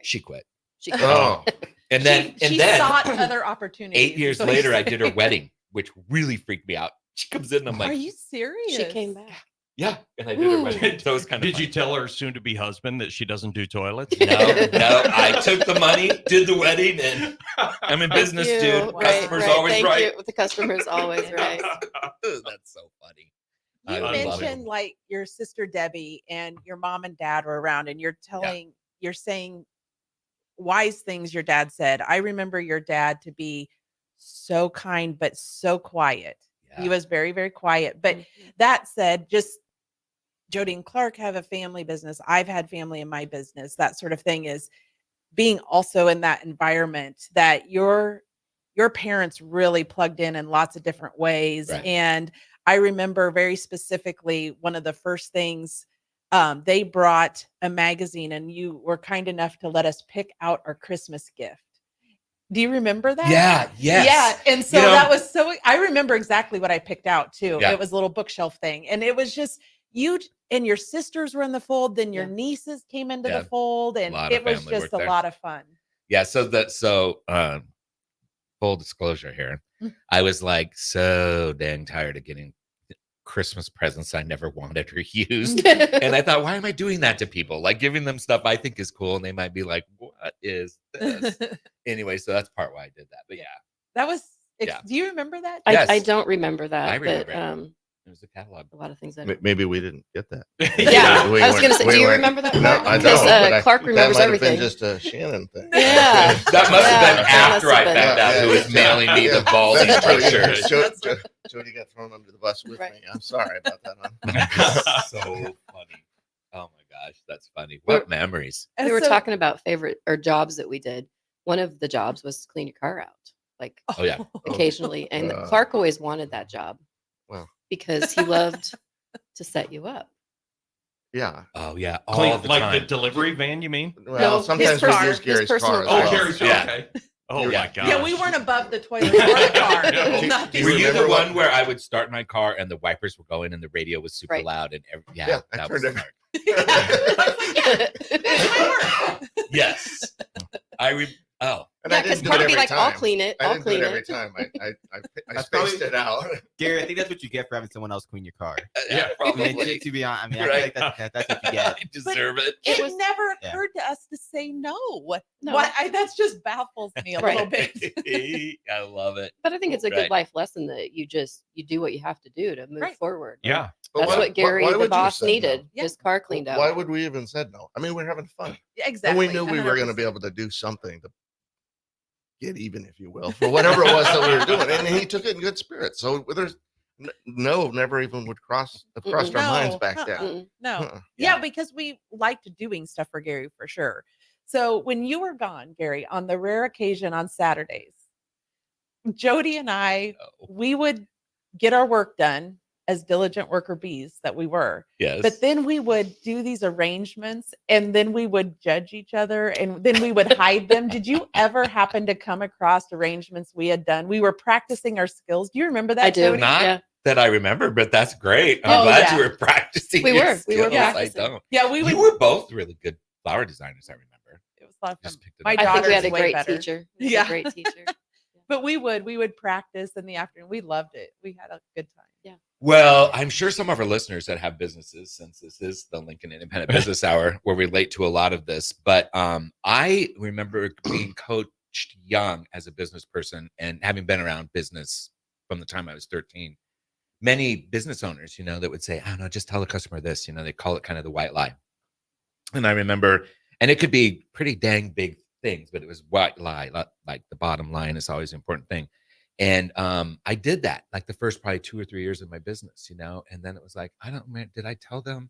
She quit. She And then she sought other opportunities. 8 years later, I did her wedding, which really freaked me out. She comes in and I'm like, are you serious? She came back. Yeah. And I did her wedding. So it was kind of Did you tell her soon to be husband that she doesn't do toilets? No. I took the money, did the wedding, and I'm in business, dude. Right, Customer's always Thank right. you. The customer's always right. That's so funny. You mentioned like your sister Debbie and your mom and dad were around, and you're saying wise things your dad said. I remember your dad to be so kind, but so quiet. Yeah. He was very, very quiet. But that said, just Jody and Clark have a family business. I've had family in my business. That sort of thing is being also in that environment that your parents really plugged in lots of different ways. Right. And I remember very specifically one of the first things they brought a magazine, and you were kind enough to let us pick out our Christmas gift. Do you remember that? Yeah. Yes. Yeah. And so that was I remember exactly what I picked out too. Yeah. It was a little bookshelf thing. And it was just you and your sisters were in the fold. Then your nieces came into the fold, and it was just a lot of fun. Yeah. So full disclosure here. I was like so dang tired of getting Christmas presents I never wanted or used. And I thought, why am I doing that to people? Like giving them stuff I think is cool, and they might be like, what is this? Anyway, so that's part why I did that. But yeah. That was do you remember that? Yes. I don't remember that. I remember but, it was a catalog. A lot of things. Maybe we didn't get that. Yeah, I was going to say, do you remember that? No, I don't. Clark remembers everything. That might have been just a Shannon thing. Yeah, that must have been after I found out who was mailing me the Baldy pictures. Jody got thrown under the bus with me. I'm sorry about that. So funny. Oh my gosh, that's funny. What memories? We were talking about favorite or jobs that we did. One of the jobs was to clean your car out, like occasionally, and Clark always wanted that job. Well. Because he loved to set you up. Yeah. Oh yeah. All the time. The delivery van, you mean? Well, sometimes we use Gary's car. Oh, Gary's car. Okay. Oh my god. Yeah, we weren't above the toilet or the car. Nothing. Were you the one where I would start my car and the wipers were going and the radio was super loud and Yeah, I that turned was it. yes. And I didn't do it every time. I'll clean it. I I'll didn't clean do it every it. time. I That's spaced probably- it out. Gary, I think that's what you get for having someone else clean your car. Yeah, I mean, probably. to be honest, I mean, I Right. feel like that's what you get. I deserve it. It never Yeah. occurred to us to say no. No. That's just baffles me a little bit. I love it. But I think it's a Right. good life lesson that you do what you have to do to move forward. Yeah. But That's why- what Gary, why the would you boss, say needed. no? His car cleaned out. Why would we even said no? I mean, we're having fun. Exactly. And we knew we were going to 100%. be able to do something to get even, if you will, for whatever it was that we were doing. And he took it in good spirit. So there's no, never even would crossed our minds back then. No. Uh-uh. Yeah, because we liked doing stuff for Gary for sure. So when you were gone, Gary, on the rare occasion on Saturdays, Jody and I, we would get our work done as diligent worker bees that we were. Yes. But then we would do these arrangements and then we would judge each other and then we would hide them. Did you ever happen to come across arrangements we had done? We were practicing our skills. Do you remember that? I do. Jody? Not that I remember, but that's great. I'm Oh, glad yeah. you were practicing. We your were skills. practicing. I don't. Yeah, we would. You were both really good flower designers, I remember. It was a lot of fun. Just picked it My up. I think we had daughter's a way great better. teacher. Yeah. A great teacher. But we would practice in the afternoon. We loved it. We had a good time. Yeah. Well, I'm sure some of our listeners that have businesses, since this is the Lincoln Independent Business Hour, will relate to a lot of this. But I remember being coached young as a business person and having been around business from the time I was 13. Many business owners, that would say, "Oh no, just tell the customer this." They call it kind of the white lie. And I remember, and it could be pretty dang big things, but it was white lie, like the bottom line is always an important thing. And I did that like the first probably 2 or 3 years of my business, and then it was like, did I tell them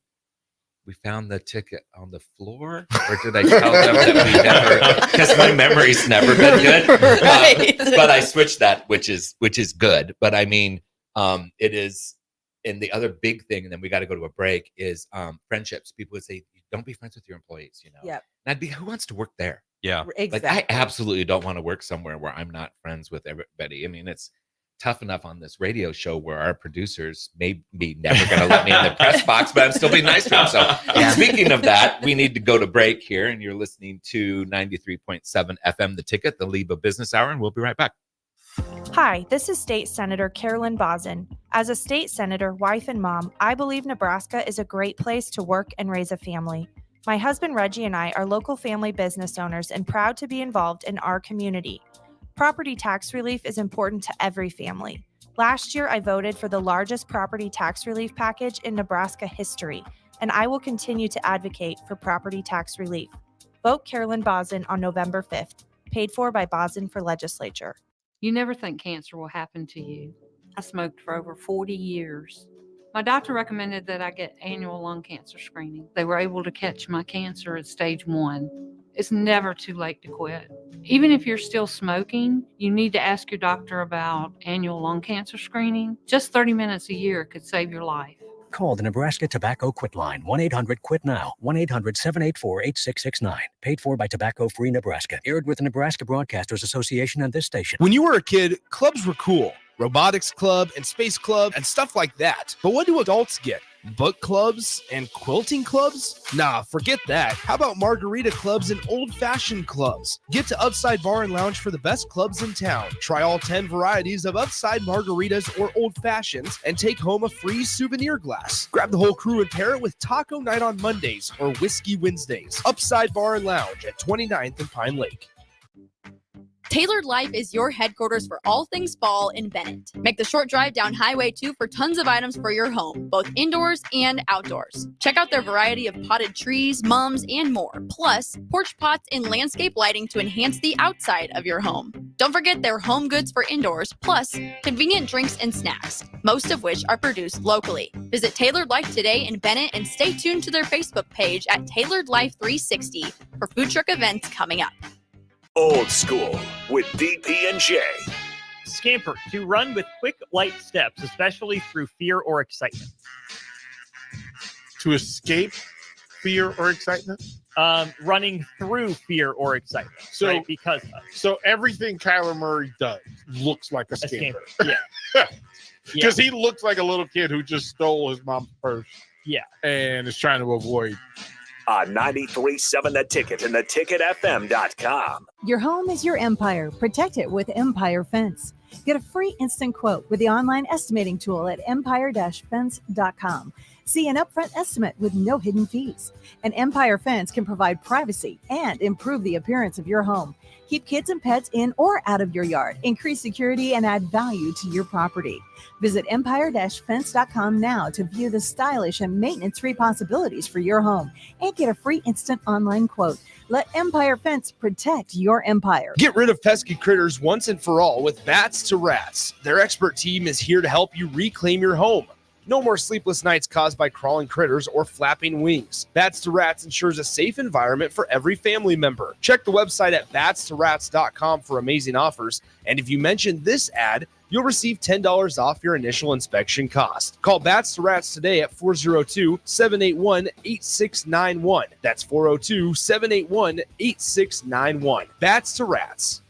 we found the ticket on the floor, or did I tell them that we never? Because my memory's never been good. Right. But I switched that, which is good. But I mean, it is. And the other big thing, and then we got to go to a break, is friendships. People would say, "Don't be friends with your employees," Yep. And I'd be, who wants to work there? Yeah. Exactly. Like, I absolutely don't want to work somewhere where I'm not friends with everybody. I mean, it's tough enough on this radio show where our producers may be never going to let me in the press box, but I'm still being nice to them. So speaking of that, we need to go to break here, and you're listening to 93.7 FM, The Ticket, the LIBA Business Hour, and we'll be right back. Hi, this is State Senator Carolyn Bozin. As a state senator, wife, and mom, I believe Nebraska is a great place to work and raise a family. My husband Reggie and I are local family business owners and proud to be involved in our community. Property tax relief is important to every family. Last year, I voted for the largest property tax relief package in Nebraska history, and I will continue to advocate for property tax relief. Vote Carolyn Bozin on November 5th, paid for by Bozin for Legislature. You never think cancer will happen to you. I smoked for over 40 years. My doctor recommended that I get annual lung cancer screening. They were able to catch my cancer at stage 1. It's never too late to quit. Even if you're still smoking, you need to ask your doctor about annual lung cancer screening. Just 30 minutes a year could save your life. Call the Nebraska Tobacco Quit Line, 1-800-QUIT-NOW, 1-800-784-8669. Paid for by Tobacco Free Nebraska. Aired with the Nebraska Broadcasters Association and this station. When you were a kid, clubs were cool. Robotics club and space club and stuff like that. But what do adults get? Book clubs and quilting clubs? Nah, forget that. How about margarita clubs and old-fashioned clubs? Get to Upside Bar and Lounge for the best clubs in town. Try all 10 varieties of Upside margaritas or old fashions and take home a free souvenir glass. Grab the whole crew and pair it with taco night on Mondays or whiskey Wednesdays. Upside Bar and Lounge at 29th and Pine Lake. Tailored Life is your headquarters for all things fall in Bennett. Make the short drive down Highway 2 for tons of items for your home, both indoors and outdoors. Check out their variety of potted trees, mums, and more, plus porch pots and landscape lighting to enhance the outside of your home. Don't forget their home goods for indoors, plus convenient drinks and snacks, most of which are produced locally. Visit Tailored Life today in Bennett and stay tuned to their Facebook page at Tailored Life 360 for food truck events coming up. Old School with DP and J. Scamper, to run with quick, light steps, especially through fear or excitement. To escape fear or excitement? Running through fear or excitement. So right? Because so everything Kyler Murray does looks like a scamper. Yeah. Because he looks like a little kid who just stole his mom's purse. Yeah. And is trying to avoid. On 93.7 The Ticket and theticketfm.com. Your home is your empire. Protect it with Empire Fence. Get a free instant quote with the online estimating tool at empire-fence.com. See an upfront estimate with no hidden fees. An Empire Fence can provide privacy and improve the appearance of your home. Keep kids and pets in or out of your yard. Increase security and add value to your property. Visit empire-fence.com now to view the stylish and maintenance-free possibilities for your home and get a free instant online quote. Let Empire Fence protect your empire. Get rid of pesky critters once and for all with Bats to Rats. Their expert team is here to help you reclaim your home. No more sleepless nights caused by crawling critters or flapping wings. Bats to Rats ensures a safe environment for every family member. Check the website at batstoRats.com for amazing offers. And if you mention this ad, you'll receive $10 off your initial inspection cost. Call Bats to Rats today at 402-781-8691. That's 402-781-8691. Bats to Rats.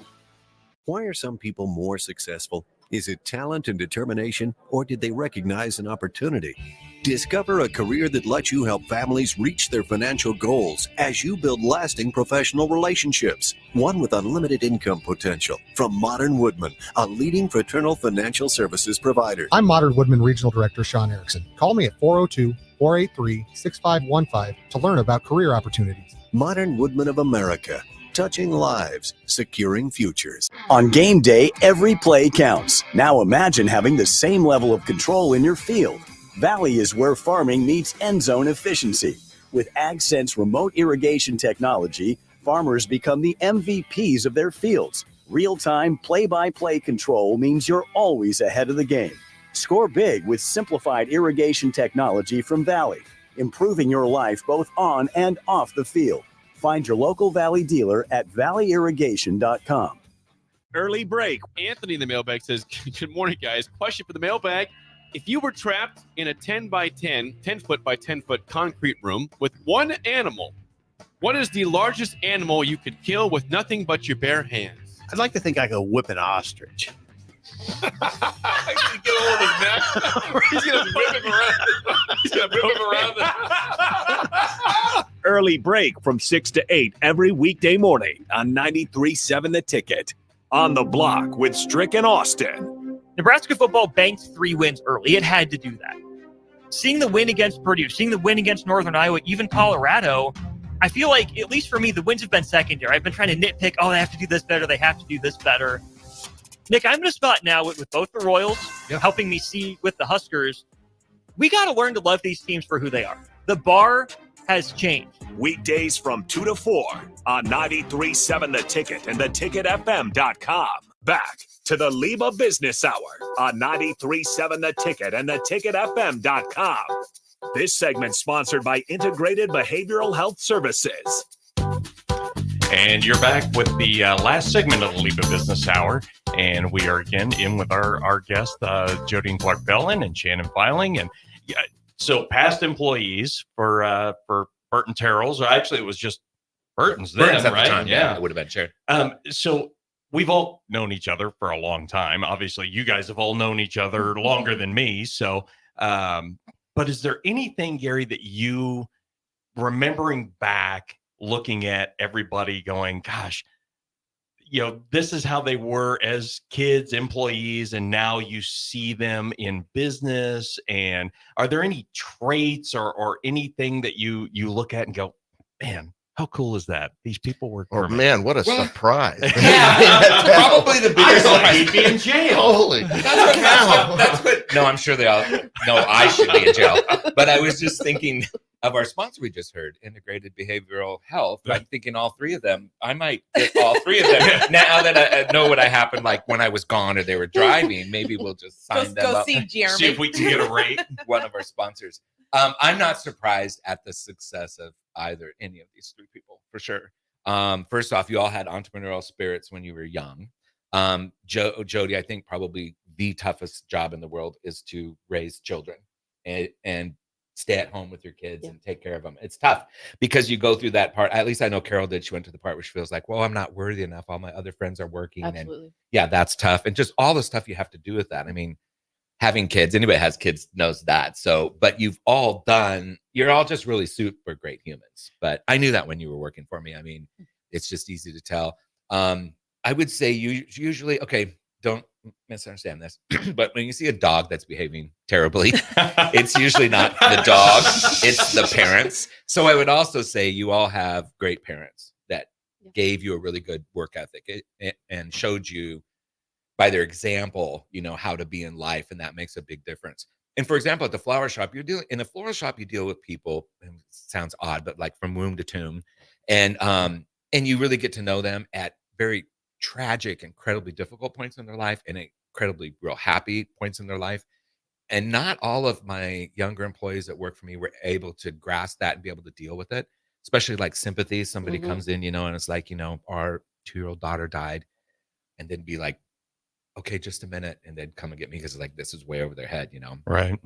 Why are some people more successful? Is it talent and determination, or did they recognize an opportunity? Discover a career that lets you help families reach their financial goals as you build lasting professional relationships, one with unlimited income potential. From Modern Woodman, a leading fraternal financial services provider. I'm Modern Woodman Regional Director Sean Erickson. Call me at 402-483-6515 to learn about career opportunities. Modern Woodman of America. Touching lives, securing futures. On game day, every play counts. Now imagine having the same level of control in your field. Valley is where farming meets end zone efficiency. With AgSense remote irrigation technology, farmers become the MVPs of their fields. Real-time, play-by-play control means you're always ahead of the game. Score big with simplified irrigation technology from Valley, improving your life both on and off the field. Find your local Valley dealer at valleyirrigation.com. Early break. Anthony in the mailbag says, good morning, guys. Question for the mailbag. If you were trapped in a 10 foot by 10 foot concrete room with one animal, what is the largest animal you could kill with nothing but your bare hands? I'd like to think I could whip an ostrich. Get a hold of his neck. He's gonna whip him around. He's gonna whip him around. Early break from 6 to 8 every weekday morning on 93.7 The Ticket. On the block with Strick and Austin. Nebraska football banked 3 wins early. It had to do that. Seeing the win against Purdue, seeing the win against Northern Iowa, even Colorado, I feel like, at least for me, the wins have been secondary. I've been trying to nitpick, they have to do this better, they have to do this better. Nick, I'm going to spot now with both the Royals helping me see with the Huskers, we got to learn to love these teams for who they are. The bar has changed. Weekdays from 2 to 4 on 93.7 The Ticket and theticketfm.com. Back to the LIBA Business Hour on 93.7 The Ticket and theticketfm.com. This segment sponsored by Integrated Behavioral Health Services. And you're back with the last segment of the LIBA Business Hour. And we are again in with our guest, Jody and Clark Bellin and Shannon Filing. And so past employees for Burton Terrells, or actually it was just Burton's then, Burton's at right? the time, yeah, it would have been shared. So we've all known each other for a long time. Obviously, you guys have all known each other longer than me. So, but is there anything, Gary, that you, remembering back, looking at everybody going, gosh, this is how they were as kids, employees, and now you see them in business. And are there any traits or anything that you look at and go, man, how cool is that? These people work for me. Man, what a surprise. Probably the biggest surprise. He'd be in jail. Holy. That's what. No, I'm sure they all know I should be in jail. But I was just thinking of our sponsor we just heard, Integrated Behavioral Health. I'm thinking all 3 of them. I might get all 3 of them. Now that I know what happened, like when I was gone or they were driving, maybe we'll just sign them up. See Jeremy. See if we can get a rate. One of our sponsors. I'm not surprised at the success of any of these 3 people, for sure. First off, you all had entrepreneurial spirits when you were young. Jody, I think probably the toughest job in the world is to raise children. And stay at home with your kids and take care of them. It's tough because you go through that part. At least I know Carol did. She went to the part where she feels like, well, I'm not worthy enough. All my other friends are working. Absolutely. And yeah, that's tough. And just all the stuff you have to do with that. I mean, having kids, anybody has kids knows that. So, but you're all just really super great humans. But I knew that when you were working for me. I mean, it's just easy to tell. I would say you usually, okay, don't misunderstand this, but when you see a dog that's behaving terribly, it's usually not the dog, it's the parents. So I would also say you all have great parents that gave you a really good work ethic and showed you by their example, how to be in life. And that makes a big difference. And for example, at the flower shop, in a floral shop, you deal with people, and it sounds odd, but like from womb to tomb. And you really get to know them at very tragic, incredibly difficult points in their life and incredibly real happy points in their life. And not all of my younger employees that work for me were able to grasp that and be able to deal with it, especially like sympathy. Somebody comes in, and it's like, our 2-year-old daughter died, and then be like, okay, just a minute, and then come and get me because like this is way over their head, Right.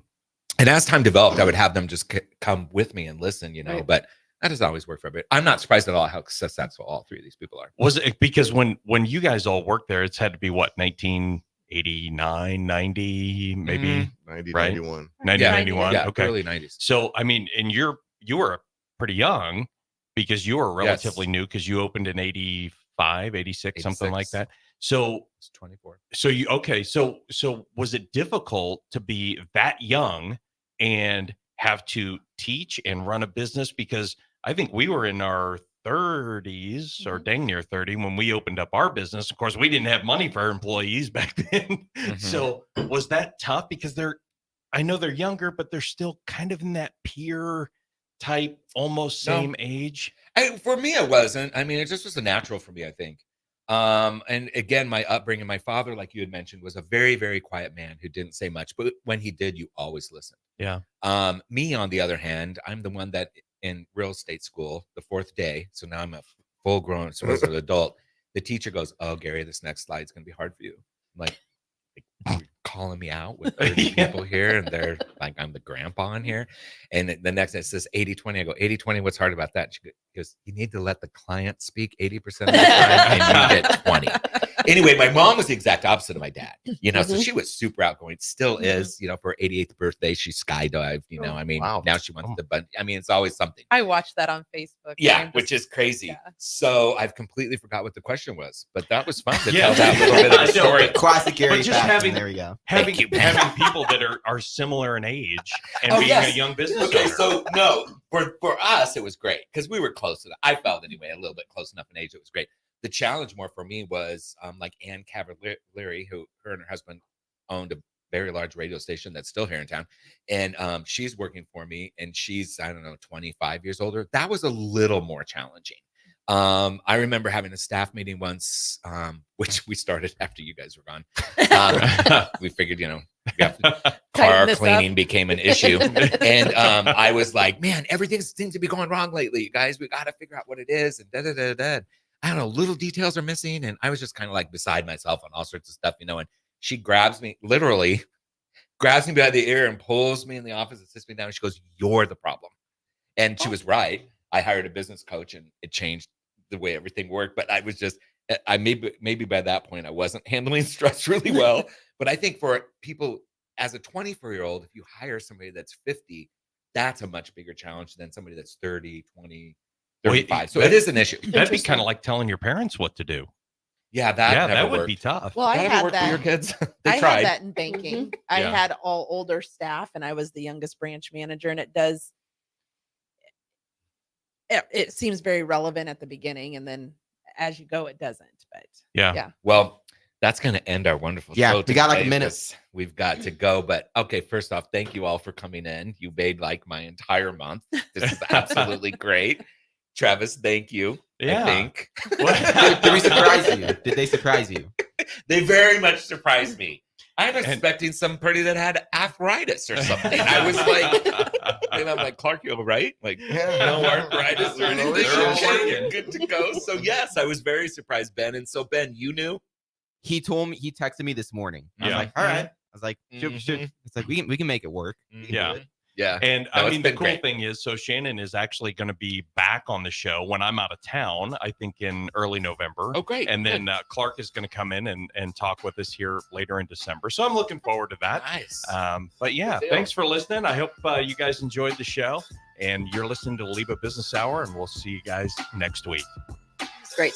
And as time developed, I would have them just come with me and listen, Right. But that doesn't always work for everybody. I'm not surprised at all how successful all three of these people are. Was it because when you guys all worked there, it's had to be what, 1989, 90, maybe 90, right? 91. 90, Yeah. 91. Yeah, Okay. early 90s. So, I mean, and you were pretty young because you were relatively new because you opened in 85, 86, something like 86. that. So It's 24. So was it difficult to be that young and have to teach and run a business? Because I think we were in our 30s or dang near 30 when we opened up our business. Of course, we didn't have money for our employees back then. So was that tough? Because I know they're younger, but they're still kind of in that peer type, almost same age. For me, it wasn't. I mean, it just was a natural for me, I think. And again, my upbringing, my father, like you had mentioned, was a very, very quiet man who didn't say much, but when he did, you always listened. Yeah. Me, on the other hand, I'm the one that in real estate school, the 4th day. So now I'm a full grown, supposed adult. The teacher goes, "Oh, Gary, this next slide is going to be hard for you." I'm like, you're calling me out with 30 people here, and they're like, I'm the grandpa in here. And the next it says 80-20. I go, 80-20, what's hard about that? She goes, you need to let the client speak 80% of the time and you get 20. Anyway, my mom was the exact opposite of my dad, so she was super outgoing, still is, for her 88th birthday, she skydived, I mean, now she wants to, but I mean, it's always something. I watched that on Facebook. Yeah, which is crazy. Yeah. So I've completely forgot what the question was, but that was fun to tell that little bit of a story. Classic Gary. But just Paxton, there we go. having people that are similar in age and being a young business Okay, owner. so no, for us it was great because we were close enough. I felt anyway a little bit close enough in age. It was great. The challenge more for me was like Ann Cavalieri, who her and her husband owned a very large radio station that's still here in town, and she's working for me, and she's 25 years older. That was a little more challenging. I remember having a staff meeting once, which we started after you guys were gone. We figured, car cleaning became an issue. And I was like, man, everything seems to be going wrong lately, you guys. We got to figure out what it is. And I don't know, little details are missing. And I was just kind of like beside myself on all sorts of stuff, and she literally grabs me by the ear and pulls me in the office and sits me down. And she goes, "You're the problem." And she was right. I hired a business coach and it changed the way everything worked. But I was just, maybe by that point, I wasn't handling stress really well. But I think for people as a 24-year-old, if you hire somebody that's 50, that's a much bigger challenge than somebody that's 30, 20, 35. So it is an issue. That'd be kind of like telling your parents what to do. Yeah, that would worked. be tough. Well, I had work that. for your kids. They I tried. had that in banking. I Yeah. had all older staff, and I was the youngest branch manager. And it seems very relevant at the beginning, and then as you go, it doesn't. But yeah. Well, that's going to end our wonderful Yeah, show. we got like a today minute. because we've got to go. But okay, first off, thank you all for coming in. You made like my entire month. This is absolutely great. Travis, thank you. Yeah. I think. Did we surprise you? Did they surprise you? They very much surprised me. I'm expecting somebody that had arthritis or something. I was like, and I'm like, Clark, you all right? Like, no arthritis or anything. Okay, you're good to go. So yes, I was very surprised, Ben. And so Ben, you knew? He told me, he texted me this morning. I was Yeah. like, all right. I was like, should. It's like we can make it work. We can do it. Yeah. And No, I it's mean, the been cool great. thing is, so Shannon is actually going to be back on the show when I'm out of town, I think in early November. Oh, great. And then Clark is going to come in and talk with us here later in December. So I'm looking forward to that. Nice. But yeah, Good deal. thanks for listening. I hope you guys enjoyed the show, and you're listening to LIBA Business Hour, and we'll see you guys next week. It's great.